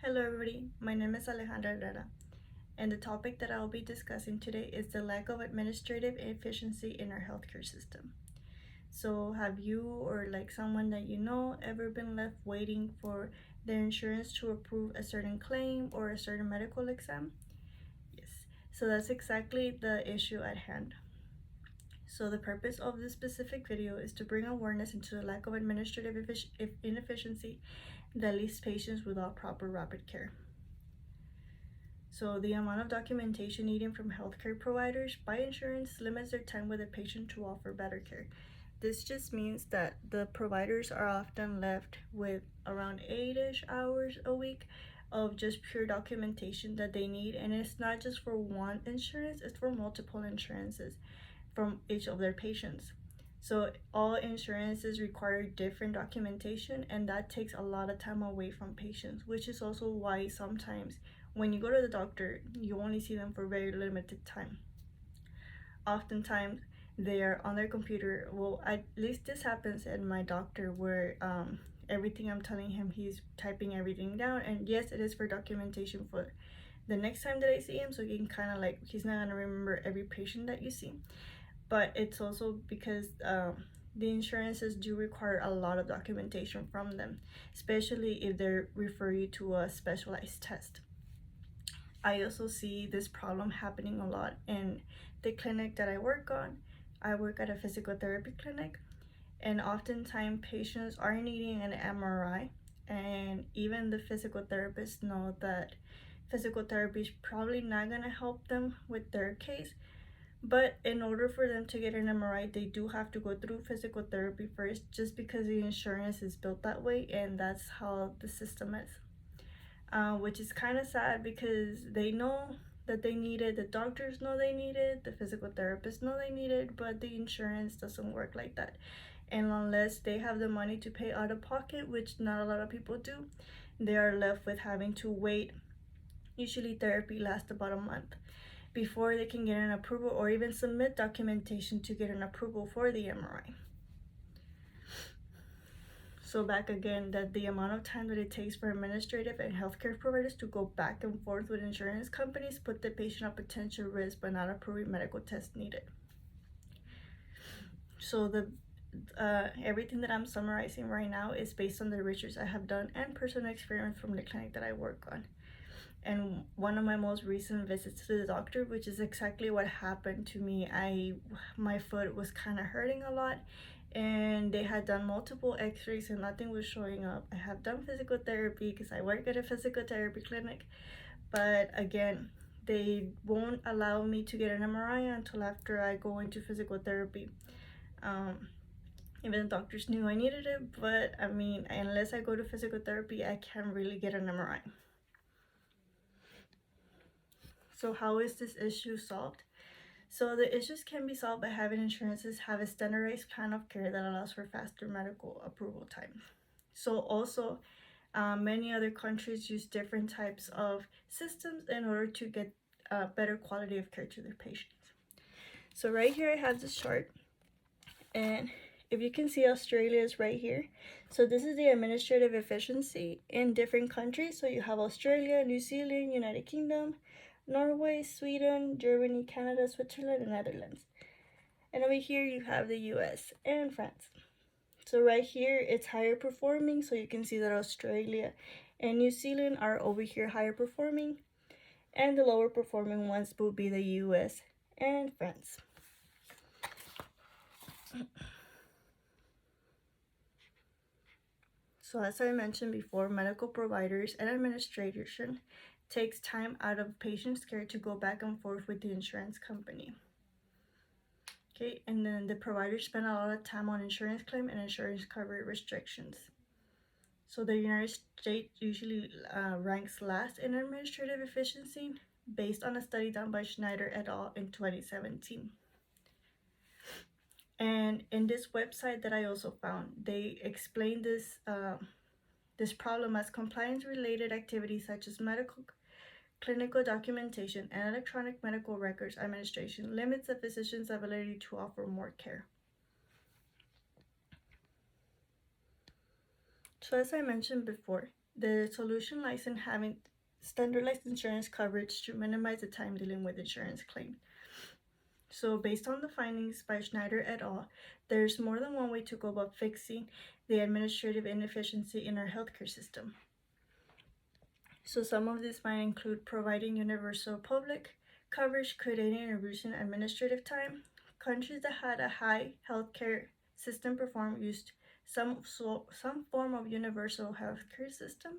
Hello everybody, my name is Alejandra Herrera, and the topic that I will be discussing today is the lack of administrative efficiency in our healthcare system. So have you or someone that you know ever been left waiting for their insurance to approve a certain claim or a certain medical exam? Yes, so that's exactly the issue at hand. So the purpose of this specific video is to bring awareness into the lack of administrative inefficiency that leaves patients without proper rapid care. So the amount of documentation needed from healthcare providers by insurance limits their time with the patient to offer better care. This just means that the providers are often left with around 8-ish hours a week of just pure documentation that they need, and it's not just for one insurance, it's for multiple insurances from each of their patients. So all insurances require different documentation, and that takes a lot of time away from patients, which is also why sometimes when you go to the doctor, you only see them for very limited time. Oftentimes they are on their computer. Well, at least this happens at my doctor, where everything I'm telling him, he's typing everything down, and yes, it is for documentation for the next time that I see him, so he can kind of he's not gonna remember every patient that you see, but it's also because the insurances do require a lot of documentation from them, especially if they refer you to a specialized test. I also see this problem happening a lot in the clinic that I work on. I work at a physical therapy clinic, and oftentimes patients are needing an MRI, and even the physical therapists know that physical therapy is probably not going to help them with their case. But in order for them to get an MRI, they do have to go through physical therapy first, just because the insurance is built that way, and that's how the system is. Which is kind of sad because they know that they need it, the doctors know they need it, the physical therapists know they need it, but the insurance doesn't work like that. And unless they have the money to pay out of pocket, which not a lot of people do, they are left with having to wait. Usually therapy lasts about a month before they can get an approval or even submit documentation to get an approval for the MRI. So back again, that the amount of time that it takes for administrative and healthcare providers to go back and forth with insurance companies put the patient at potential risk by not approving medical tests needed. So the everything that I'm summarizing right now is based on the research I have done and personal experience from the clinic that I work on. And one of my most recent visits to the doctor, which is exactly what happened to me. My foot was kind of hurting a lot, and they had done multiple x-rays and nothing was showing up. I have done physical therapy because I work at a physical therapy clinic, but again, they won't allow me to get an MRI until after I go into physical therapy. Even the doctors knew I needed it, but I mean, unless I go to physical therapy, I can't really get an MRI. So how is this issue solved? So the issues can be solved by having insurances have a standardized plan of care that allows for faster medical approval time. So also, many other countries use different types of systems in order to get better quality of care to their patients. So right here I have this chart, and if you can see, Australia is right here. So this is the administrative efficiency in different countries. So you have Australia, New Zealand, United Kingdom, Norway, Sweden, Germany, Canada, Switzerland, and Netherlands. And over here you have the US and France. So right here it's higher performing, so you can see that Australia and New Zealand are over here higher performing, and the lower performing ones will be the US and France. So as I mentioned before, medical providers and administration takes time out of patients' care to go back and forth with the insurance company. Okay, and then the providers spend a lot of time on insurance claim and insurance coverage restrictions. So the United States usually ranks last in administrative efficiency based on a study done by Schneider et al. In 2017. And in this website that I also found, they explain this problem as compliance-related activities such as medical, clinical documentation, and electronic medical records administration limits a physician's ability to offer more care. So as I mentioned before, The solution lies in having standardized insurance coverage to minimize the time dealing with insurance claims. So based on the findings by Schneider et al., there's more than one way to go about fixing the administrative inefficiency in our healthcare system. So some of these might include providing universal public coverage, creating and reducing administrative time. Countries that had a high healthcare system used some form of universal healthcare system.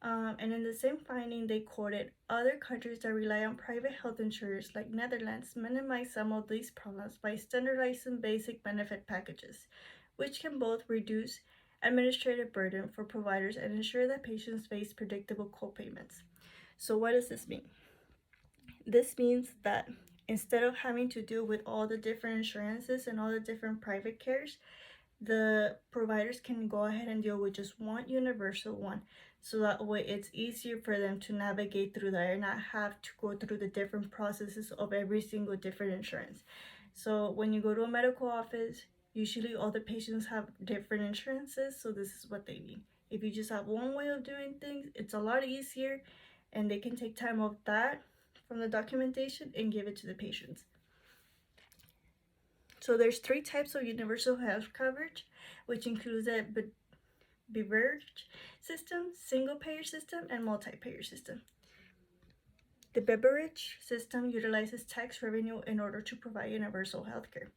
And in the same finding, they quoted other countries that rely on private health insurers, like Netherlands, minimize some of these problems by standardizing basic benefit packages, which can both reduce administrative burden for providers and ensure that patients face predictable co-payments. So what does this mean? This means that instead of having to deal with all the different insurances and all the different private cares, the providers can go ahead and deal with just one universal one, so that way it's easier for them to navigate through that and not have to go through the different processes of every single different insurance. So when you go to a medical office, usually all the patients have different insurances, so this is what they mean. If you just have one way of doing things, it's a lot easier, and they can take time off that from the documentation and give it to the patients. So there's 3 types of universal health coverage, which includes a beverage system, single-payer system, and multi-payer system. The beverage system utilizes tax revenue in order to provide universal healthcare.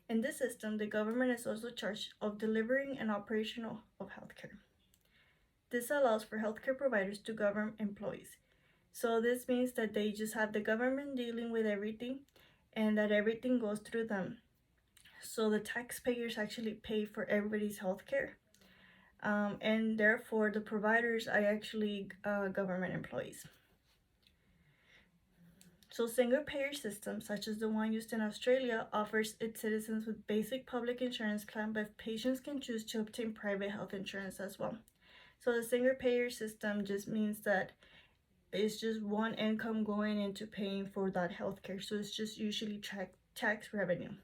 In this system, the government is also charged of delivering and operational of healthcare. This allows for healthcare providers to govern employees. So this means that they just have the government dealing with everything and that everything goes through them. So the taxpayers actually pay for everybody's healthcare. And therefore the providers are actually government employees. So single-payer systems, such as the one used in Australia, offers its citizens with basic public insurance plan, but patients can choose to obtain private health insurance as well. So the single-payer system just means that it's just one income going into paying for that healthcare. So it's just usually tax revenue.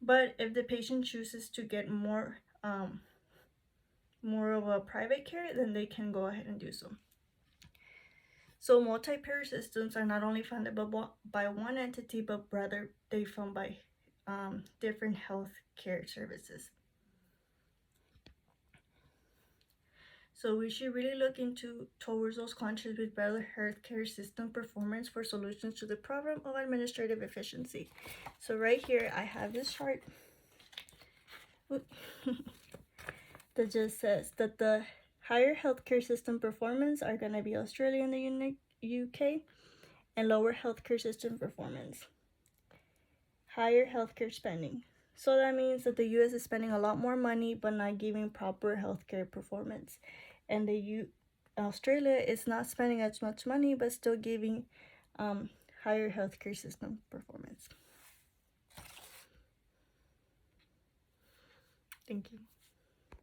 But if the patient chooses to get more of a private care, then they can go ahead and do so. So multi-payer systems are not only funded by one entity, but rather they fund by different health care services. So we should really look towards those countries with better healthcare system performance for solutions to the problem of administrative efficiency. So right here I have this chart that just says that the higher healthcare system performance are going to be Australia and the UK, and lower healthcare system performance, higher healthcare spending. So that means that the US is spending a lot more money but not giving proper healthcare performance, and Australia is not spending as much money but still giving higher healthcare system performance. Thank you.